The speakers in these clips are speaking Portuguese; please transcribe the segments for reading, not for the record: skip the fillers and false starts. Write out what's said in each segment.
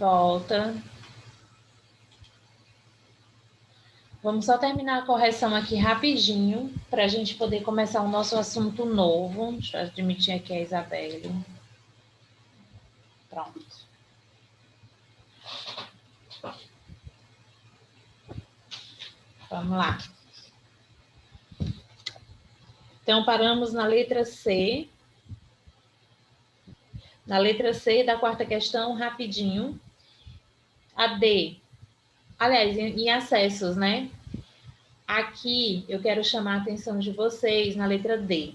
volta. Vamos só terminar a correção aqui rapidinho, para a gente poder começar o nosso assunto novo. Deixa eu admitir aqui a Isabelle. Pronto. Vamos lá. Então, paramos na letra C. Na letra C da quarta questão, rapidinho. A D. Aliás, em acessos, né? Aqui, eu quero chamar a atenção de vocês na letra D.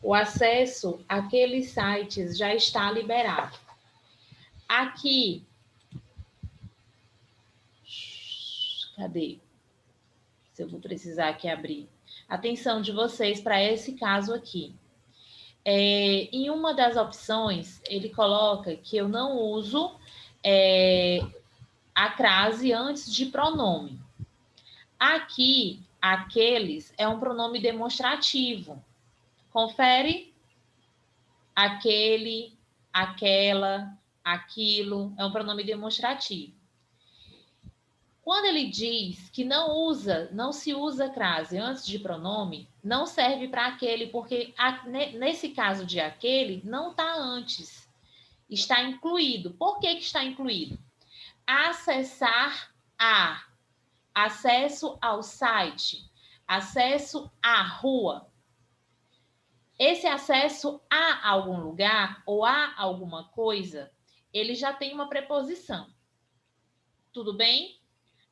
O acesso àqueles sites já está liberado. Aqui. Cadê? Se eu vou precisar aqui abrir. Atenção de vocês para esse caso aqui. Em uma das opções, ele coloca que eu não uso a crase antes de pronome. Aqui, aqueles é um pronome demonstrativo. Confere? Aquele, aquela, aquilo é um pronome demonstrativo. Quando ele diz que não se usa crase antes de pronome, não serve para aquele, porque nesse caso de aquele, não está antes. Está incluído. Por que está incluído? Acessar a. Acesso ao site. Acesso à rua. Esse acesso a algum lugar ou a alguma coisa, ele já tem uma preposição. Tudo bem?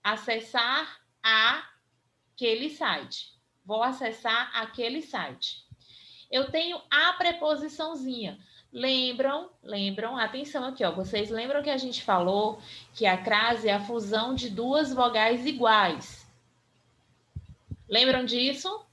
Acessar aquele site. Vou acessar aquele site. Eu tenho a preposiçãozinha. Lembram? Atenção aqui, ó. Vocês lembram que a gente falou que a crase é a fusão de duas vogais iguais? Lembram disso?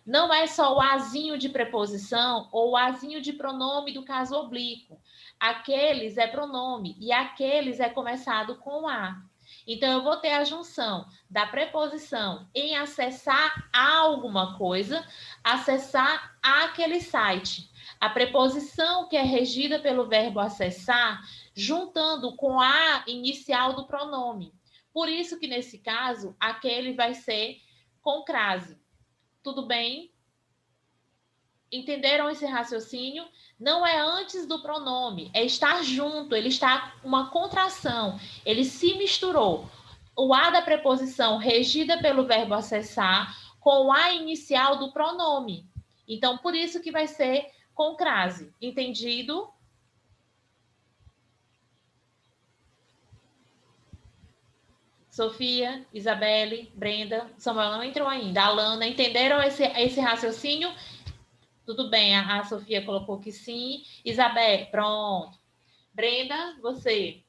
Não é só o azinho de preposição ou o azinho de pronome do caso oblíquo. Aqueles é pronome e aqueles é começado com a. Então, eu vou ter a junção da preposição em acessar a alguma coisa, acessar aquele site. A preposição que é regida pelo verbo acessar, juntando com a inicial do pronome. Por isso que, nesse caso, aquele vai ser com crase. Tudo bem? Entenderam esse raciocínio? Não é antes do pronome, é estar junto, ele está uma contração, ele se misturou. O a da preposição regida pelo verbo acessar com o a inicial do pronome. Então, por isso que vai ser com crase. Entendido? Sofia, Isabelle, Brenda, Samuel não entrou ainda. Alana, entenderam esse raciocínio? Tudo bem, a Sofia colocou que sim. Isabel, pronto. Brenda, você.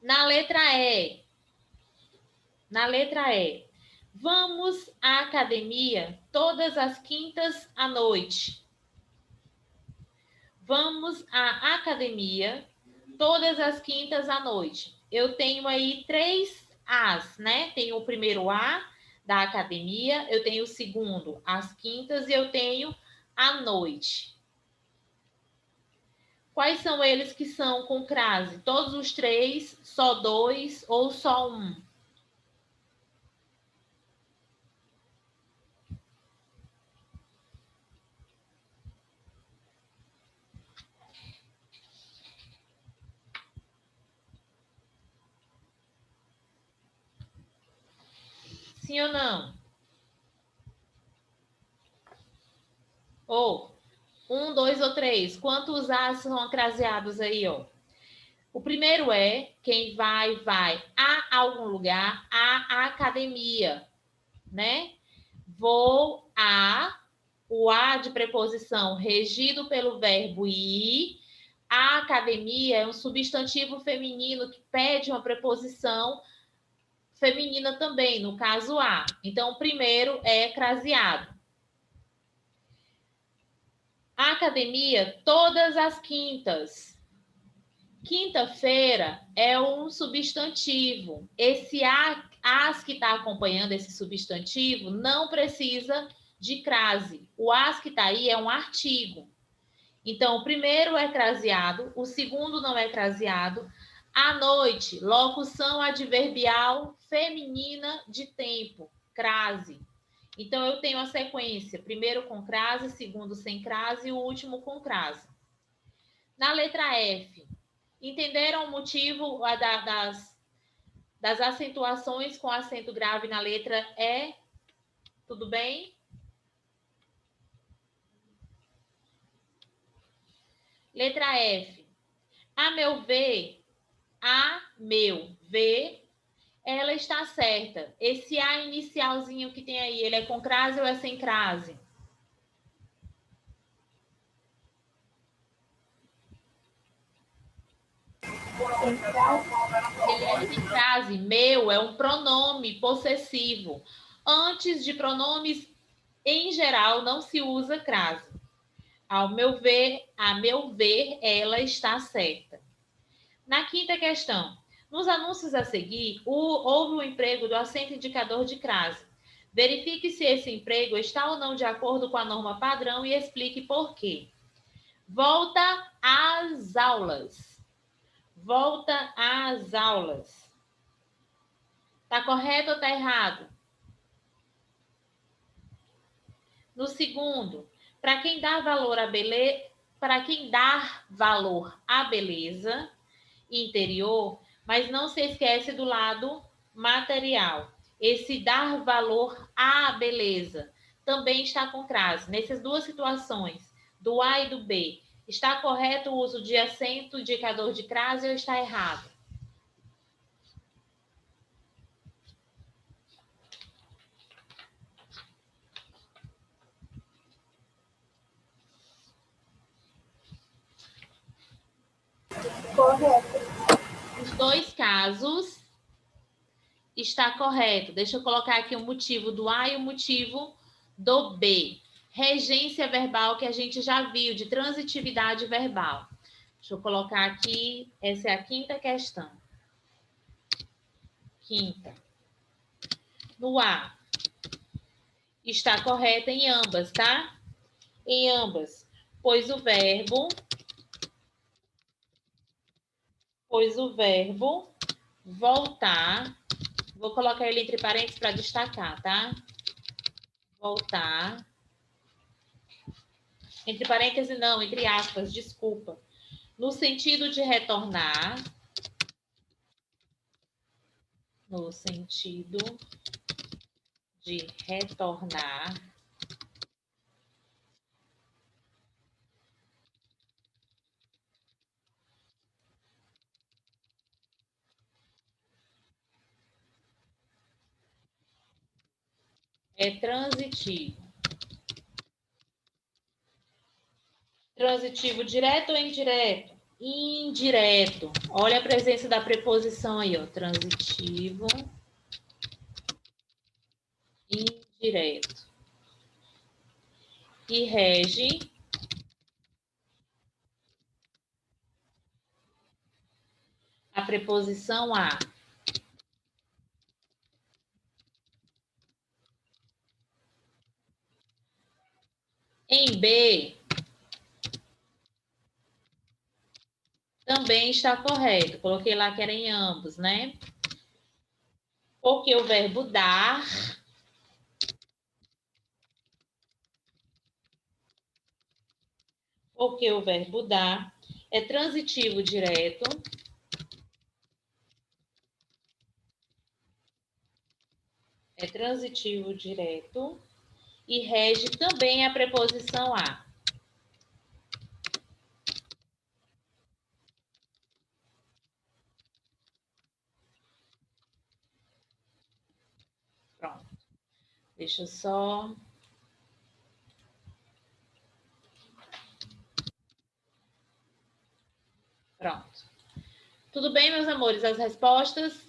Na letra E. Vamos à academia todas as quintas à noite. Vamos à academia todas as quintas à noite. Eu tenho aí 3 As, né? Tenho o primeiro A da academia, eu tenho o segundo, às quintas, e eu tenho à noite. Quais são eles que são com crase? Todos os 3, só 2 ou só 1? Sim ou não? Ou 1, 2 ou 3? Quantos As são craseados aí, ó? O primeiro é quem vai a algum lugar, a academia, né? Vou a, o a de preposição regido pelo verbo ir. A academia é um substantivo feminino que pede uma preposição feminina também, no caso a. Então, o primeiro é craseado. A academia, todas as quintas. Quinta-feira é um substantivo. Esse as que está acompanhando esse substantivo não precisa de crase. O as que está aí é um artigo. Então, o primeiro é craseado, o segundo não é craseado. À noite, locução adverbial feminina de tempo, crase. Então, eu tenho a sequência, primeiro com crase, segundo sem crase e o último com crase. Na letra F, entenderam o motivo das acentuações com acento grave na letra E? Tudo bem? Letra F. A meu ver, ela está certa. Esse A inicialzinho que tem aí, ele é com crase ou é sem crase? Ele é sem crase. Meu é um pronome possessivo. Antes de pronomes, em geral, não se usa crase. A meu ver, ela está certa. Na quinta questão, nos anúncios a seguir, houve o emprego do acento indicador de crase. Verifique se esse emprego está ou não de acordo com a norma padrão e explique por quê. Volta às aulas. Volta às aulas. Tá correto ou tá errado? No segundo, para quem dar valor à beleza interior, mas não se esquece do lado material. Esse dar valor à beleza também está com crase. Nessas duas situações, do A e do B, está correto o uso de acento indicador de crase ou está errado? Correto. Os dois casos está correto. Deixa eu colocar aqui o motivo do A e o motivo do B. Regência verbal que a gente já viu, de transitividade verbal. Deixa eu colocar aqui, essa é a quinta questão. Quinta. No A, está correta em ambas, tá? Em ambas, pois o verbo voltar, vou colocar ele entre parênteses para destacar, tá? Voltar. Entre parênteses, não, entre aspas, desculpa. No sentido de retornar. No sentido de retornar. É transitivo. Transitivo direto ou indireto? Indireto. Olha a presença da preposição aí, ó. Transitivo. Indireto. E rege a preposição a. Em B, também está correto. Coloquei lá que era em ambos, né? Porque o verbo dar é transitivo direto. É transitivo direto e rege também a preposição a. Pronto. Deixa eu só... Pronto. Tudo bem, meus amores? As respostas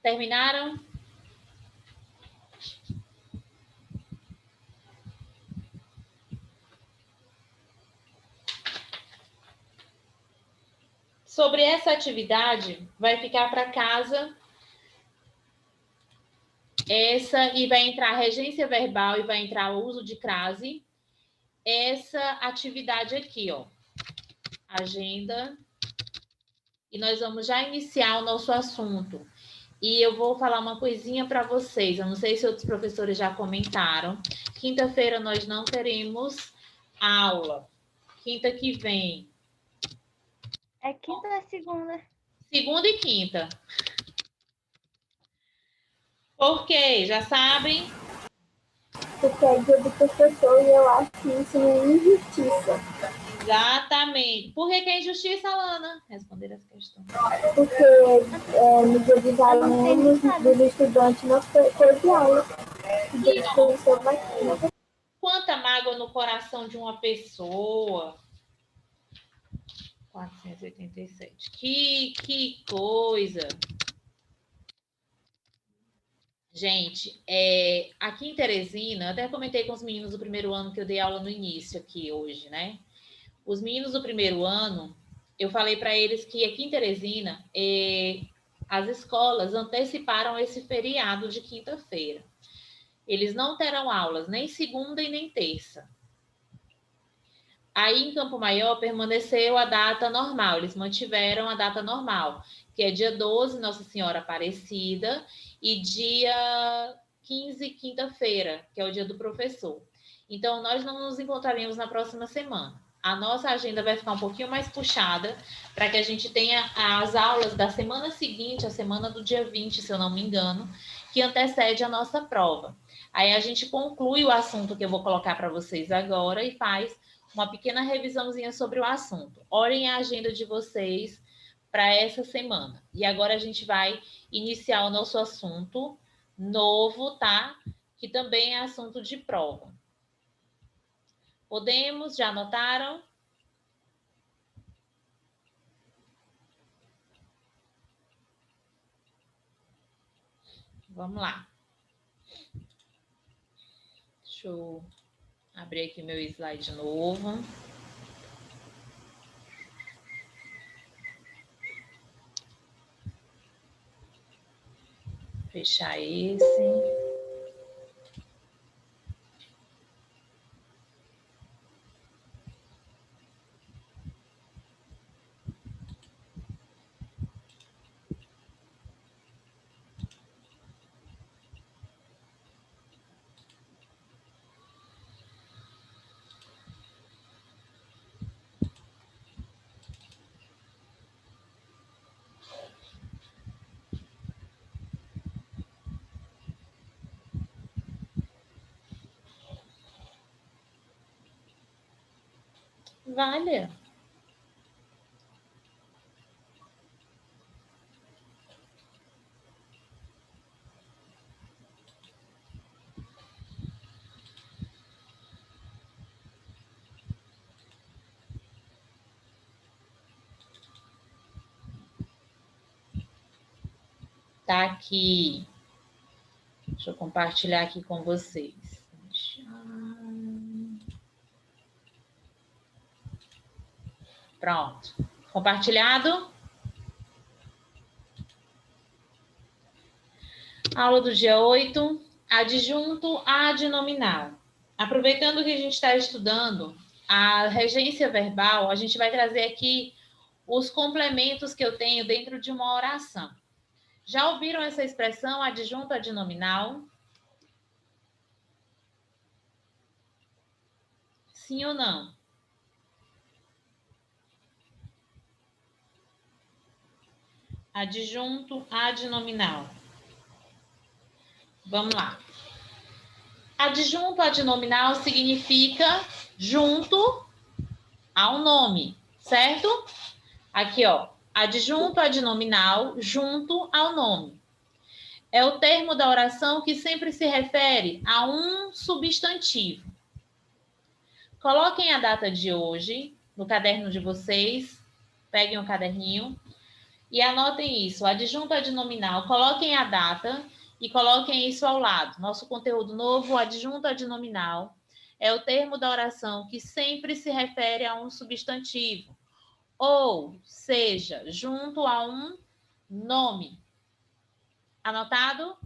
terminaram? Sobre essa atividade, vai ficar para casa essa e vai entrar regência verbal e vai entrar o uso de crase. essa atividade aqui, ó. Agenda. E nós vamos já iniciar o nosso assunto. E eu vou falar uma coisinha para vocês. Eu não sei se outros professores já comentaram. Quinta-feira nós não teremos aula. Quinta que vem. É quinta ou é segunda? Segunda e quinta. Por quê? Já sabem? Porque é dia do professor e eu acho que isso é injustiça. Exatamente. Por que é injustiça, Alana? Responder essa questão. Porque no dia dos alunos, dos estudantes, não teve aula. O dia do professor vai ter. Quanta mágoa no coração de uma pessoa. 487. Que coisa. Gente, aqui em Teresina, até comentei com os meninos do primeiro ano que eu dei aula no início aqui hoje, né? Os meninos do primeiro ano, eu falei para eles que aqui em Teresina, as escolas anteciparam esse feriado de quinta-feira. Eles não terão aulas nem segunda e nem terça. Aí em Campo Maior permaneceu a data normal, eles mantiveram a data normal, que é dia 12, Nossa Senhora Aparecida, e dia 15, quinta-feira, que é o dia do professor. Então, nós não nos encontraremos na próxima semana. A nossa agenda vai ficar um pouquinho mais puxada para que a gente tenha as aulas da semana seguinte, a semana do dia 20, se eu não me engano, que antecede a nossa prova. Aí a gente conclui o assunto que eu vou colocar para vocês agora e faz uma pequena revisãozinha sobre o assunto. Olhem a agenda de vocês para essa semana. E agora a gente vai iniciar o nosso assunto novo, tá? Que também é assunto de prova. Podemos? Já anotaram? Vamos lá. Deixa eu abrir aqui meu slide novo. Fechar esse. Vale. Tá aqui. Deixa eu compartilhar aqui com vocês. Pronto. Compartilhado? Aula do dia 8, adjunto adnominal. Aproveitando que a gente está estudando a regência verbal, a gente vai trazer aqui os complementos que eu tenho dentro de uma oração. Já ouviram essa expressão adjunto adnominal? Sim ou não? Adjunto adnominal. Vamos lá. Adjunto adnominal significa junto ao nome, certo? Aqui, ó. Adjunto adnominal junto ao nome. É o termo da oração que sempre se refere a um substantivo. Coloquem a data de hoje no caderno de vocês. Peguem o caderninho e anotem isso. Adjunto adnominal. Coloquem a data e coloquem isso ao lado. Nosso conteúdo novo, adjunto adnominal, é o termo da oração que sempre se refere a um substantivo. Ou seja, junto a um nome. Anotado?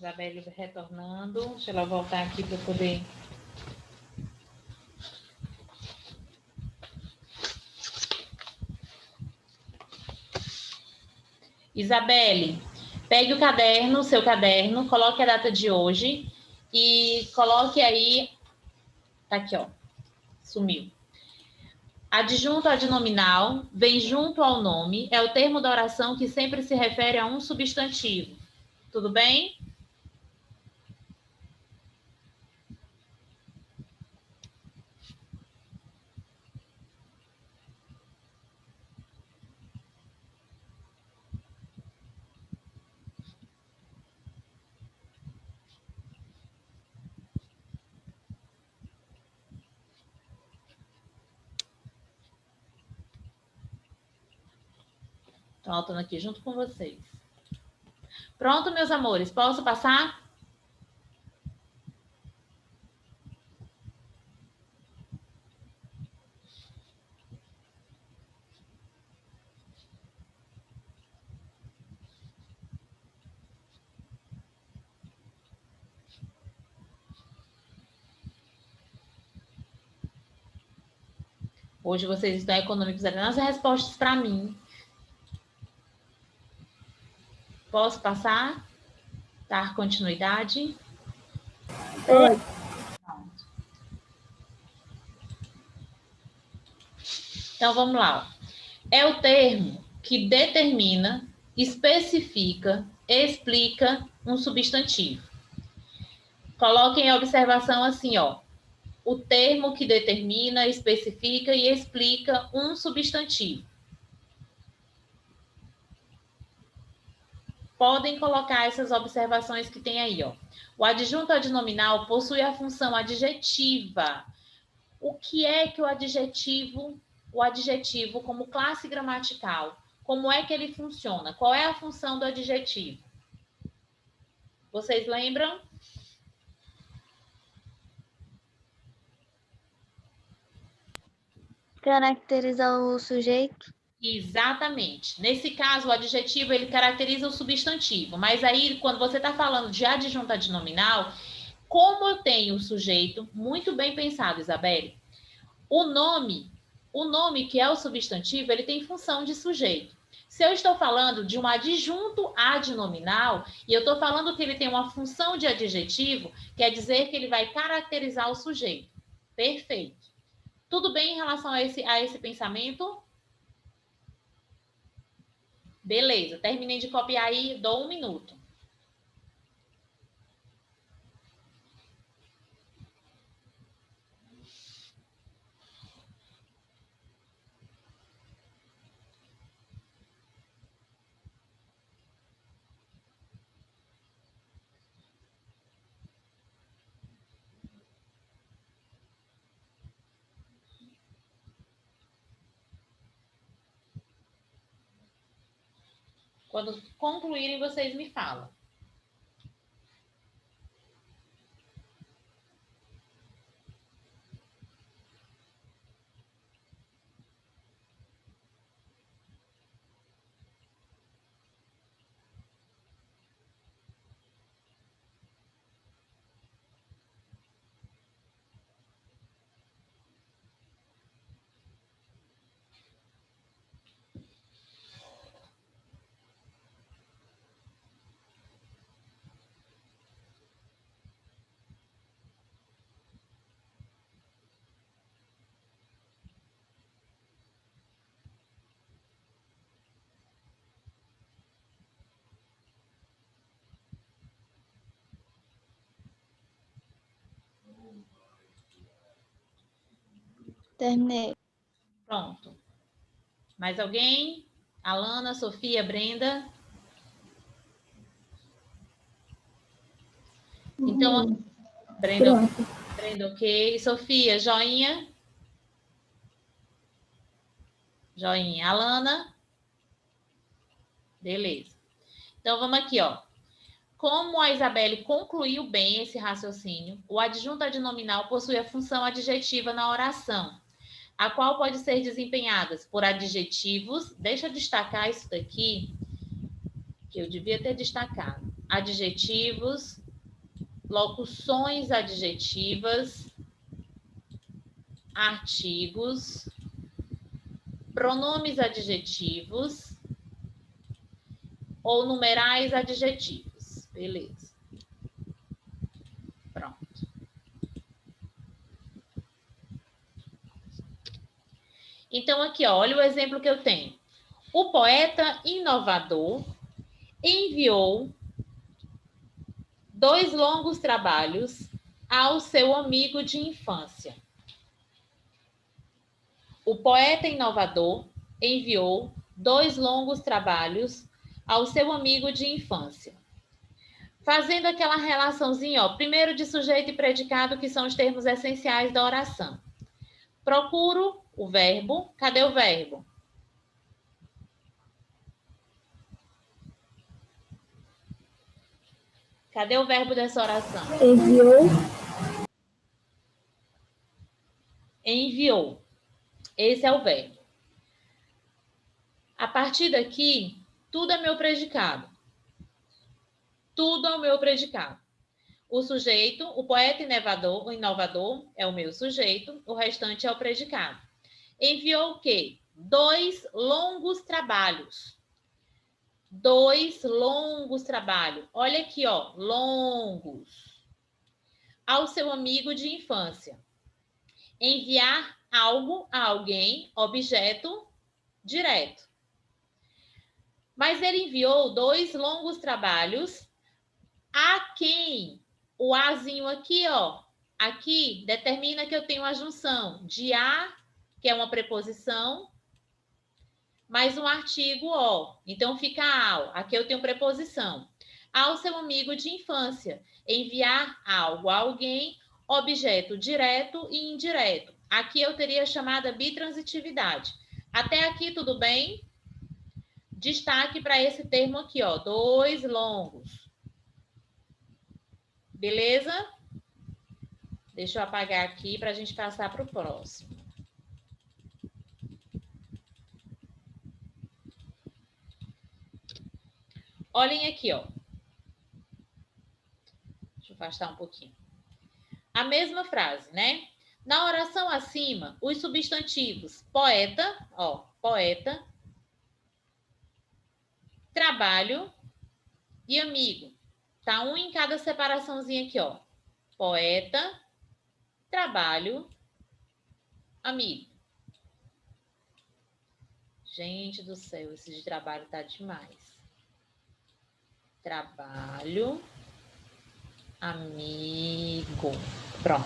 Isabelle retornando. Deixa ela voltar aqui para poder... Isabelle, pegue o caderno, seu caderno, coloque a data de hoje e coloque aí... Tá aqui, ó. Sumiu. Adjunto adnominal vem junto ao nome, é o termo da oração que sempre se refere a um substantivo. Tudo bem? Estou anotando aqui junto com vocês. Pronto, meus amores, posso passar? Hoje vocês estão econômicos ali nas respostas para mim. Posso passar? Dar continuidade? Pode. Então, vamos lá. É o termo que determina, especifica, explica um substantivo. Coloquem a observação assim, ó. O termo que determina, especifica e explica um substantivo. Podem colocar essas observações que tem aí, ó. O adjunto adnominal possui a função adjetiva. O que é que o adjetivo como classe gramatical, como é que ele funciona? Qual é a função do adjetivo? Vocês lembram? Caracteriza o sujeito. Exatamente. Nesse caso, o adjetivo ele caracteriza o substantivo, mas aí quando você está falando de adjunto adnominal, como eu tenho o sujeito, muito bem pensado, Isabelle, o nome que é o substantivo, ele tem função de sujeito. Se eu estou falando de um adjunto adnominal e eu estou falando que ele tem uma função de adjetivo, quer dizer que ele vai caracterizar o sujeito. Perfeito. Tudo bem em relação a esse pensamento? Beleza, terminei de copiar aí, dou 1 minuto. Quando concluírem, vocês me falam. Terminei. Pronto. Mais alguém? Alana, Sofia, Brenda? Então, Brenda, ok. Sofia, joinha? Joinha. Alana? Beleza. Então, vamos aqui, ó. Como a Isabelle concluiu bem esse raciocínio, o adjunto adnominal possui a função adjetiva na oração, a qual pode ser desempenhada por adjetivos. Deixa eu destacar isso daqui, que eu devia ter destacado. adjetivos, locuções adjetivas, artigos, pronomes adjetivos ou numerais adjetivos. Beleza. Pronto. Então, aqui, ó, olha o exemplo que eu tenho. O poeta inovador enviou 2 longos trabalhos ao seu amigo de infância. O poeta inovador enviou 2 longos trabalhos ao seu amigo de infância. Fazendo aquela relaçãozinha, ó, primeiro de sujeito e predicado, que são os termos essenciais da oração. Procuro o verbo. Cadê o verbo? Cadê o verbo dessa oração? Enviou. Enviou. Esse é o verbo. A partir daqui, tudo é meu predicado. Tudo é o meu predicado. O sujeito, o poeta inovador é o meu sujeito, o restante é o predicado. Enviou o quê? 2 longos trabalhos. 2 longos trabalhos. Olha aqui, ó, longos. Ao seu amigo de infância. Enviar algo a alguém, objeto direto. Mas ele enviou 2 longos trabalhos a quem? O azinho aqui, ó. Aqui determina que eu tenho a junção de a, que é uma preposição, mais um artigo ó. Então fica ao. Aqui eu tenho preposição. Ao seu amigo de infância. Enviar algo a alguém, objeto direto e indireto. Aqui eu teria a chamada bitransitividade. Até aqui tudo bem? Destaque para esse termo aqui, ó. 2 longos. Beleza? Deixa eu apagar aqui para a gente passar para o próximo. Olhem aqui, ó. Deixa eu afastar um pouquinho. A mesma frase, né? Na oração acima, os substantivos poeta, ó, poeta, trabalho e amigo. Tá um em cada separaçãozinha aqui, ó. Poeta, trabalho, amigo. Gente do céu, esse de trabalho tá demais. Trabalho, amigo. Pronto.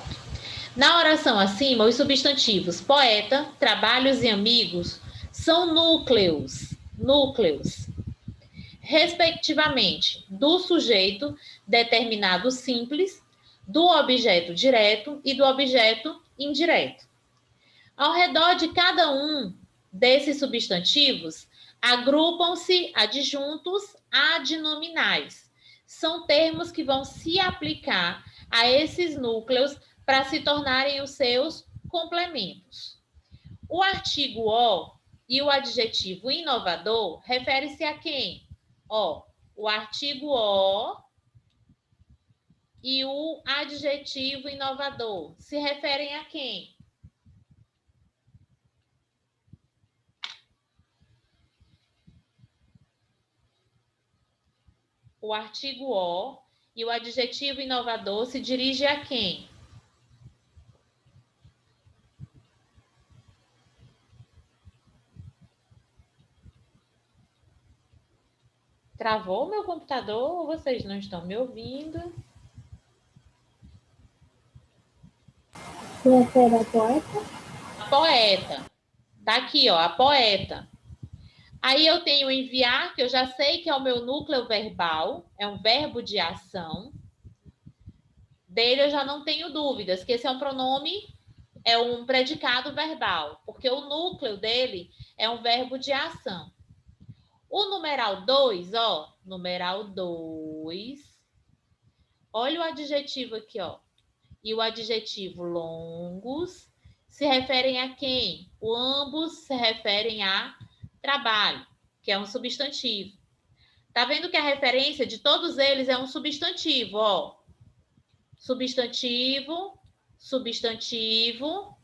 Na oração acima, os substantivos poeta, trabalhos e amigos são núcleos, respectivamente, do sujeito determinado simples, do objeto direto e do objeto indireto. Ao redor de cada um desses substantivos, agrupam-se adjuntos adnominais. São termos que vão se aplicar a esses núcleos para se tornarem os seus complementos. O artigo o e o adjetivo inovador refere-se a quem? Ó, o artigo o e o adjetivo inovador se referem a quem? O artigo o e o adjetivo inovador se dirige a quem? Travou o meu computador ou vocês não estão me ouvindo? Se refere a poeta? A poeta. Tá aqui, ó, a poeta. Aí eu tenho enviar, que eu já sei que é o meu núcleo verbal, é um verbo de ação. Dele eu já não tenho dúvidas, que esse é um pronome, é um predicado verbal, porque o núcleo dele é um verbo de ação. O numeral 2, ó, numeral 2. Olha o adjetivo aqui, ó. E o adjetivo longos se referem a quem? Ambos se referem a trabalho, que é um substantivo. Tá vendo que a referência de todos eles é um substantivo, ó. Substantivo, substantivo.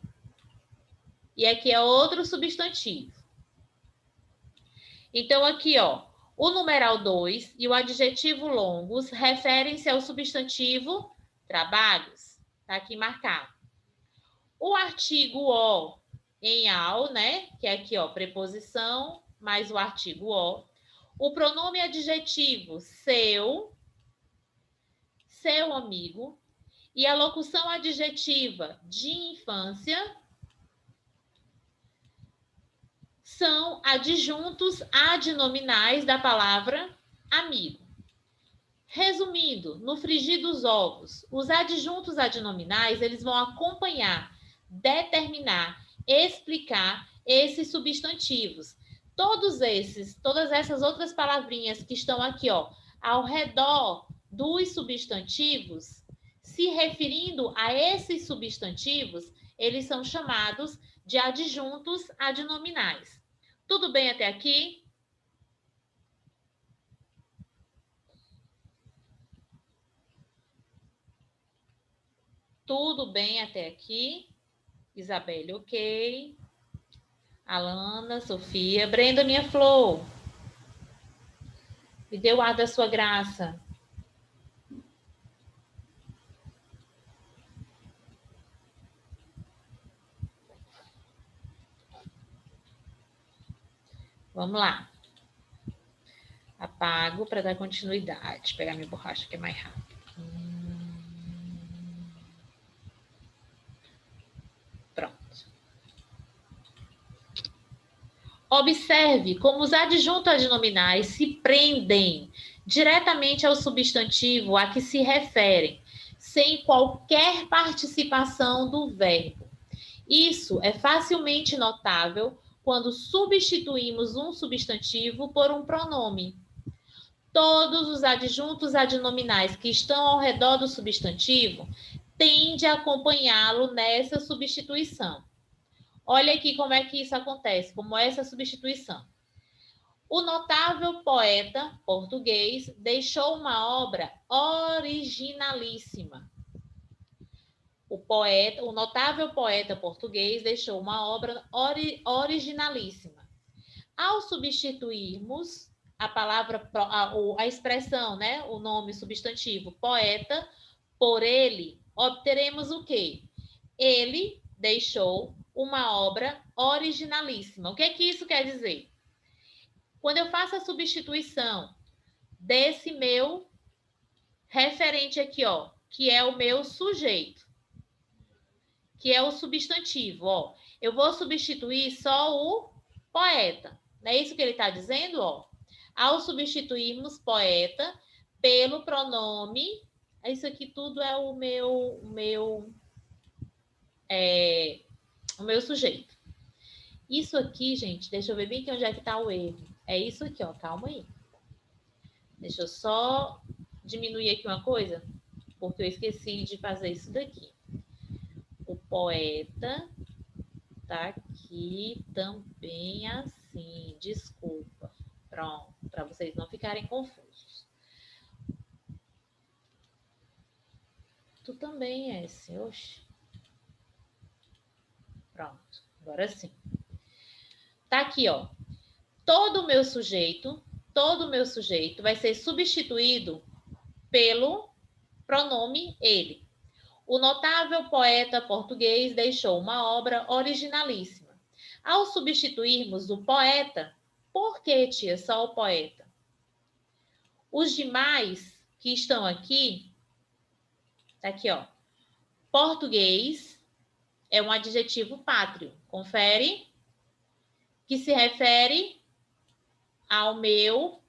E aqui é outro substantivo. Então, aqui, ó, o numeral 2 e o adjetivo longos referem-se ao substantivo trabalhos. Tá aqui marcado. O artigo o em ao, né? Que é aqui, ó, preposição mais o artigo o. O pronome adjetivo seu amigo. E a locução adjetiva de infância são adjuntos adnominais da palavra amigo. Resumindo, no frigir dos ovos, os adjuntos adnominais, eles vão acompanhar, determinar, explicar esses substantivos. Todas essas outras palavrinhas que estão aqui, ó, ao redor dos substantivos, se referindo a esses substantivos, eles são chamados de adjuntos adnominais. Tudo bem até aqui? Tudo bem até aqui? Isabelle, ok. Alana, Sofia. Brenda, minha flor. Me dê o ar da sua graça. Vamos lá. Apago para dar continuidade. Pegar minha borracha que é mais rápido. Pronto. Observe como os adjuntos adnominais se prendem diretamente ao substantivo a que se referem, sem qualquer participação do verbo. Isso é facilmente notável quando substituímos um substantivo por um pronome. Todos os adjuntos adnominais que estão ao redor do substantivo tendem a acompanhá-lo nessa substituição. Olha aqui como é que isso acontece, como é essa substituição. O notável poeta português deixou uma obra originalíssima. O notável poeta português deixou uma obra originalíssima. Ao substituirmos a palavra, a expressão, né, o nome substantivo poeta, por ele, obteremos o quê? Ele deixou uma obra originalíssima. O que é que isso quer dizer? Quando eu faço a substituição desse meu referente aqui, ó, que é o meu sujeito, que é o substantivo, ó, eu vou substituir só o poeta. Não é isso que ele está dizendo, ó? Ao substituirmos poeta pelo pronome, isso aqui tudo é o meu sujeito. Isso aqui, gente, deixa eu ver bem aqui onde é que está o erro. É isso aqui, ó, calma aí. Deixa eu só diminuir aqui uma coisa, porque eu esqueci de fazer isso daqui. O poeta tá aqui também assim, desculpa. Pronto, para vocês não ficarem confusos. Tu também é esse, oxe. Pronto, agora sim. Tá aqui, ó. Todo o meu sujeito vai ser substituído pelo pronome ele. O notável poeta português deixou uma obra originalíssima. Ao substituirmos o poeta, por que, tia, só o poeta? Os demais que estão aqui, tá aqui, ó. Português é um adjetivo pátrio. Confere. Que se refere ao meu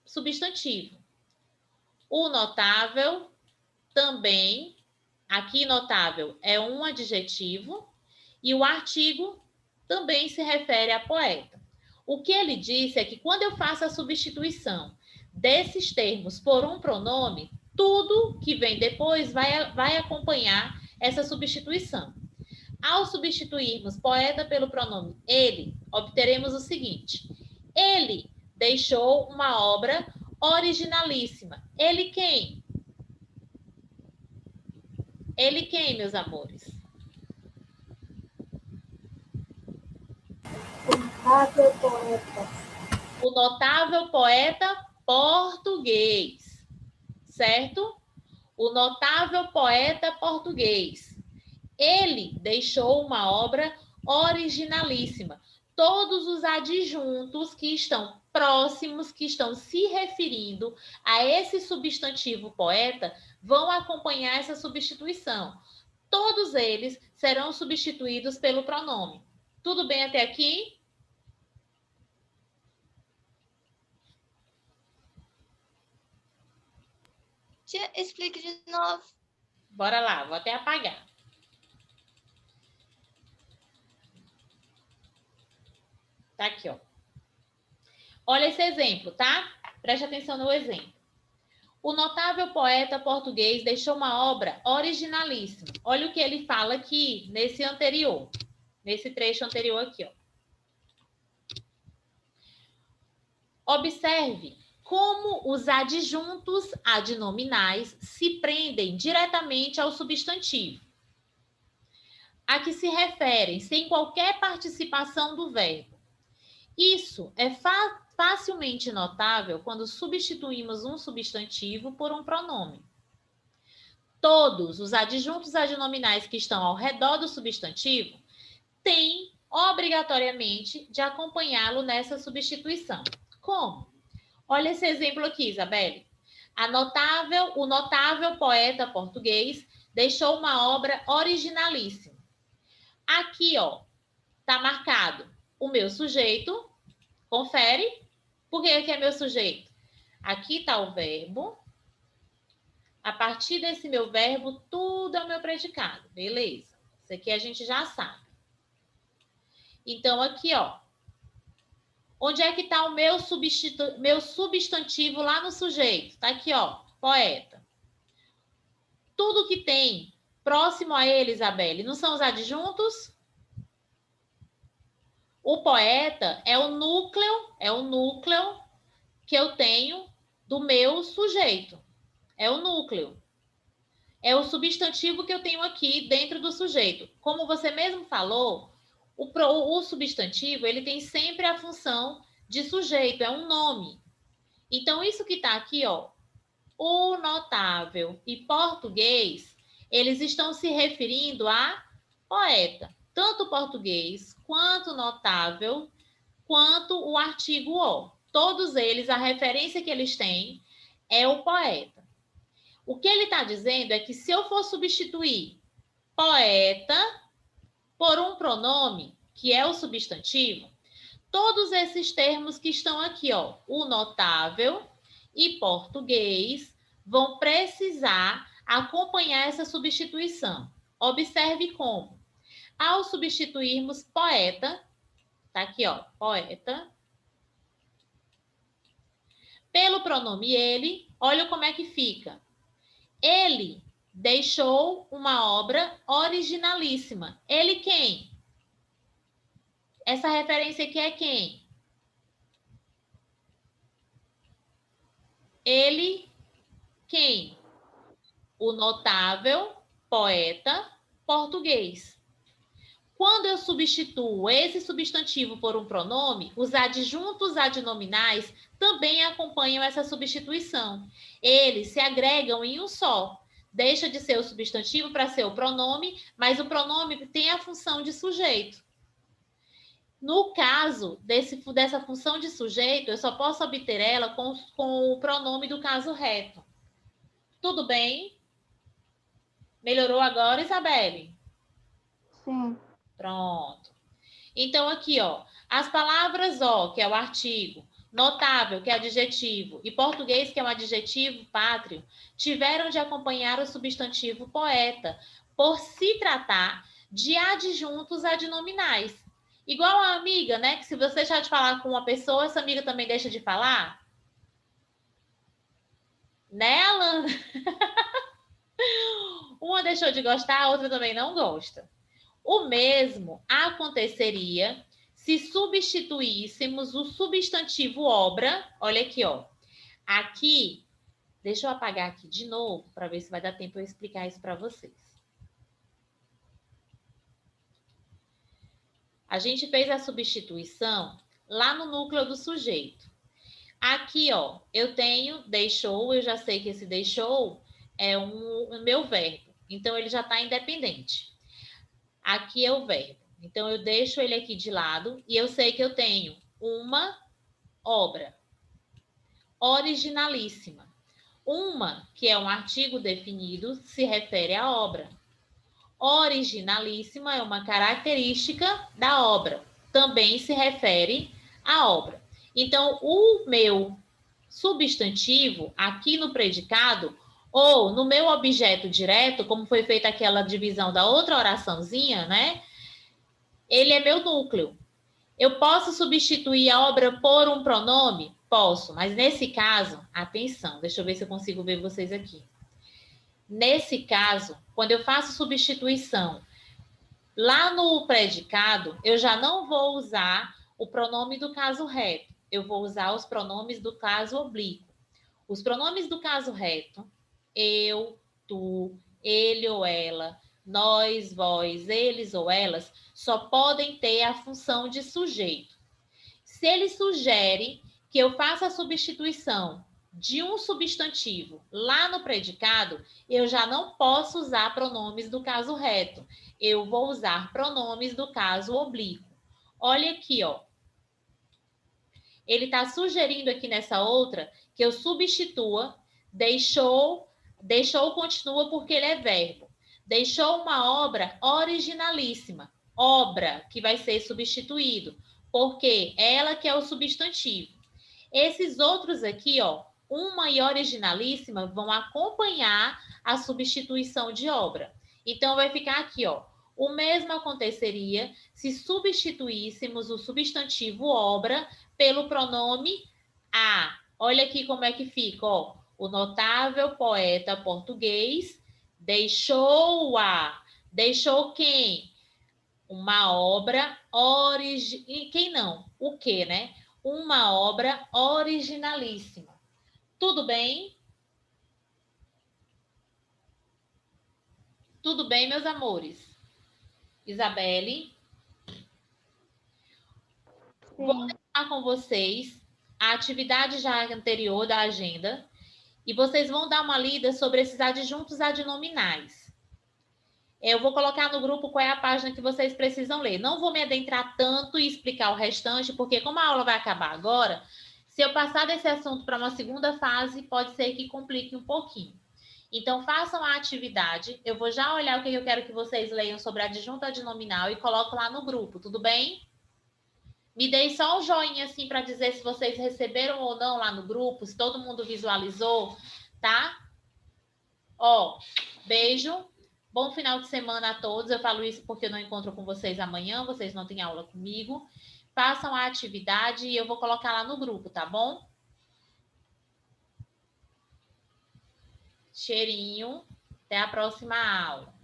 substantivo. O notável também, aqui notável é um adjetivo, e o artigo também se refere a poeta. O que ele disse é que quando eu faço a substituição desses termos por um pronome, tudo que vem depois vai acompanhar essa substituição. Ao substituirmos poeta pelo pronome ele, obteremos o seguinte: ele deixou uma obra originalíssima. Ele quem? Ele quem, meus amores? Notável poeta. O notável poeta português, certo? O notável poeta português. Ele deixou uma obra originalíssima. Todos os adjuntos que estão próximos, que estão se referindo a esse substantivo poeta, vão acompanhar essa substituição. Todos eles serão substituídos pelo pronome. Tudo bem até aqui? Tia, explique de novo. Bora lá, vou até apagar. Tá aqui, ó. Olha esse exemplo, tá? Preste atenção no exemplo. O notável poeta português deixou uma obra originalíssima. Olha o que ele fala aqui nesse anterior, nesse trecho anterior aqui, ó. Observe como os adjuntos adnominais se prendem diretamente ao substantivo, a que se referem sem qualquer participação do verbo. Isso é facilmente notável quando substituímos um substantivo por um pronome. Todos os adjuntos adnominais que estão ao redor do substantivo têm obrigatoriamente de acompanhá-lo nessa substituição. Como? Olha esse exemplo aqui, Isabelle. O notável poeta português deixou uma obra originalíssima. Aqui, ó, tá marcado o meu sujeito. Confere. Por que aqui é meu sujeito? Aqui tá o verbo. A partir desse meu verbo, tudo é o meu predicado. Beleza. Isso aqui a gente já sabe. Então, aqui, ó. Onde é que está o meu substantivo lá no sujeito? Está aqui, ó, poeta. Tudo que tem próximo a ele, Isabelle, não são os adjuntos? O poeta é o núcleo que eu tenho do meu sujeito. É o núcleo. É o substantivo que eu tenho aqui dentro do sujeito. Como você mesmo falou, o substantivo, ele tem sempre a função de sujeito, é um nome. Então, isso que está aqui, ó, o notável e português, eles estão se referindo a poeta. Tanto o português, quanto o notável, quanto o artigo o. Todos eles, a referência que eles têm é o poeta. O que ele está dizendo é que se eu for substituir poeta por um pronome, que é o substantivo, todos esses termos que estão aqui, ó, o notável e português, vão precisar acompanhar essa substituição. Observe como. Ao substituirmos poeta, tá aqui, ó, poeta, pelo pronome ele, olha como é que fica. Ele deixou uma obra originalíssima. Ele quem? Essa referência aqui é quem? Ele quem? O notável poeta português. Quando eu substituo esse substantivo por um pronome, os adjuntos adnominais também acompanham essa substituição. Eles se agregam em um só. Deixa de ser o substantivo para ser o pronome, mas o pronome tem a função de sujeito. No caso dessa função de sujeito, eu só posso obter ela com o pronome do caso reto. Tudo bem? Melhorou agora, Isabelle? Sim. Pronto. Então, aqui, ó, as palavras ó, que é o artigo, notável, que é adjetivo, e português, que é um adjetivo pátrio, tiveram de acompanhar o substantivo poeta, por se tratar de adjuntos adnominais. Igual a amiga, né? Que se você deixar de falar com uma pessoa, essa amiga também deixa de falar. Né, Alana? Uma deixou de gostar, a outra também não gosta. O mesmo aconteceria se substituíssemos o substantivo obra, olha aqui, ó, Aqui, deixa eu apagar aqui de novo, para ver se vai dar tempo eu explicar isso para vocês. A gente fez a substituição lá no núcleo do sujeito. Aqui, ó, eu tenho deixou, eu já sei que esse deixou é o meu verbo. Então, ele já está independente. Aqui é o verbo. Então, eu deixo ele aqui de lado e eu sei que eu tenho uma obra originalíssima. Uma, que é um artigo definido, se refere à obra. Originalíssima é uma característica da obra. Também se refere à obra. Então, o meu substantivo, aqui no predicado, ou no meu objeto direto, como foi feita aquela divisão da outra oraçãozinha, né? Ele é meu núcleo. Eu posso substituir a obra por um pronome? Posso, mas nesse caso, atenção, deixa eu ver se eu consigo ver vocês aqui. Nesse caso, quando eu faço substituição lá no predicado, eu já não vou usar o pronome do caso reto, eu vou usar os pronomes do caso oblíquo. Os pronomes do caso reto, eu, tu, ele ou ela, nós, vós, eles ou elas, só podem ter a função de sujeito. Se ele sugere que eu faça a substituição de um substantivo lá no predicado, eu já não posso usar pronomes do caso reto. Eu vou usar pronomes do caso oblíquo. Olha aqui, ó. Ele está sugerindo aqui nessa outra que eu substitua deixou continua porque ele é verbo. Deixou uma obra originalíssima. Obra que vai ser substituído, porque ela que é o substantivo. Esses outros aqui, ó, uma e originalíssima, vão acompanhar a substituição de obra. Então, vai ficar aqui, ó. O mesmo aconteceria se substituíssemos o substantivo obra pelo pronome a. Olha aqui como é que fica, ó. O notável poeta português deixou-a. Deixou quem? Uma obra original. Quem não? O quê, né? Uma obra originalíssima. Tudo bem? Tudo bem, meus amores? Isabelle? Sim. Vou deixar com vocês a atividade já anterior da agenda e vocês vão dar uma lida sobre esses adjuntos adnominais. Eu vou colocar no grupo qual é a página que vocês precisam ler. Não vou me adentrar tanto e explicar o restante, porque como a aula vai acabar agora, se eu passar desse assunto para uma segunda fase, pode ser que complique um pouquinho. Então, façam a atividade. Eu vou já olhar o que eu quero que vocês leiam sobre adjunto adnominal e coloco lá no grupo, tudo bem? Me deem só um joinha assim para dizer se vocês receberam ou não lá no grupo, se todo mundo visualizou, tá? Ó, beijo. Bom final de semana a todos. Eu falo isso porque eu não encontro com vocês amanhã, vocês não têm aula comigo. Façam a atividade e eu vou colocar lá no grupo, tá bom? Cheirinho. Até a próxima aula.